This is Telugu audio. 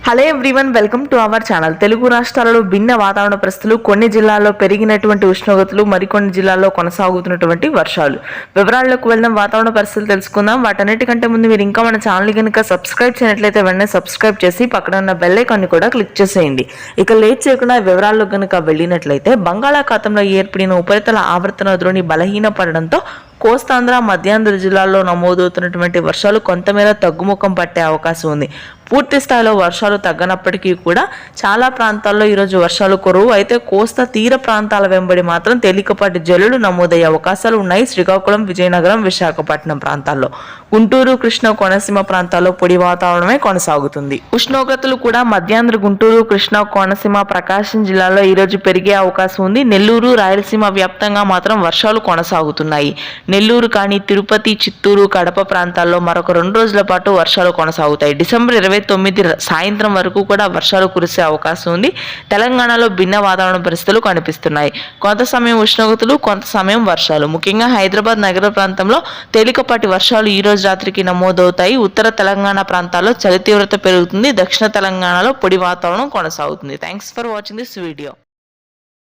Hello everyone, welcome to our channel. Telugu రాష్ట్రాలలో భిన్న వాతావరణ పరిస్థితులు, కొన్ని జిల్లాల్లో పెరిగినటువంటి ఉష్ణోగ్రతలు, మరికొన్ని జిల్లాల్లో కొనసాగుతున్నటువంటి వర్షాలు. వివరాల్లోకి వెళ్దాం, వాతావరణ పరిస్థితులు తెలుసుకుందాం. వాటన్నిటికంటే ముందు మీరు ఇంకా మన ఛానల్ కనుక సబ్స్క్రైబ్ చేయనట్లయితే వెంటనే సబ్స్క్రైబ్ చేసి పక్కన ఉన్న బెల్ ఐకాన్ ని కూడా క్లిక్ చేసేయండి. ఇక లేట్ చేయకుండా వివరాల్లో కనుక వెళ్ళినట్లయితే, బంగాళాఖాతంలో ఏర్పడిన ఉపరితల ఆవర్తన ద్రోణి బలహీనపడడంతో కోస్తాంధ్ర, మధ్యాంధ్ర జిల్లాల్లో నమోదవుతున్నటువంటి వర్షాలు కొంతమేర తగ్గుముఖం పట్టే అవకాశం ఉంది. పూర్తి స్థాయిలో వర్షాలు తగ్గనప్పటికీ కూడా చాలా ప్రాంతాల్లో ఈరోజు వర్షాలు కురువు. అయితే కోస్తా తీర ప్రాంతాల వెంబడి మాత్రం తేలికపాటి జల్లులు నమోదయ్యే అవకాశాలు ఉన్నాయి. శ్రీకాకుళం, విజయనగరం, విశాఖపట్నం ప్రాంతాల్లో, గుంటూరు, కృష్ణా, కోనసీమ ప్రాంతాల్లో పొడి వాతావరణమే కొనసాగుతుంది. ఉష్ణోగ్రతలు కూడా మధ్యాంధ్ర, గుంటూరు, కృష్ణా, కోనసీమ, ప్రకాశం జిల్లాల్లో ఈరోజు పెరిగే అవకాశం ఉంది. నెల్లూరు, రాయలసీమ వ్యాప్తంగా మాత్రం వర్షాలు కొనసాగుతున్నాయి. నెల్లూరు కానీ, తిరుపతి, చిత్తూరు, కడప ప్రాంతాల్లో మరొక 2 రోజుల పాటు వర్షాలు కొనసాగుతాయి. డిసెంబర్ 29 సాయంత్రం వరకు కూడా వర్షాలు కురిసే అవకాశం ఉంది. తెలంగాణలో భిన్న వాతావరణ పరిస్థితులు కనిపిస్తున్నాయి. కొంత సమయం ఉష్ణోగ్రతలు, కొంత సమయం వర్షాలు. ముఖ్యంగా హైదరాబాద్ నగర ప్రాంతంలో తేలికపాటి వర్షాలు ఈ రోజు రాత్రికి నమోదవుతాయి. ఉత్తర తెలంగాణ ప్రాంతాల్లో చలి తీవ్రత పెరుగుతుంది. దక్షిణ తెలంగాణలో పొడి వాతావరణం కొనసాగుతుంది. Thanks for watching this video.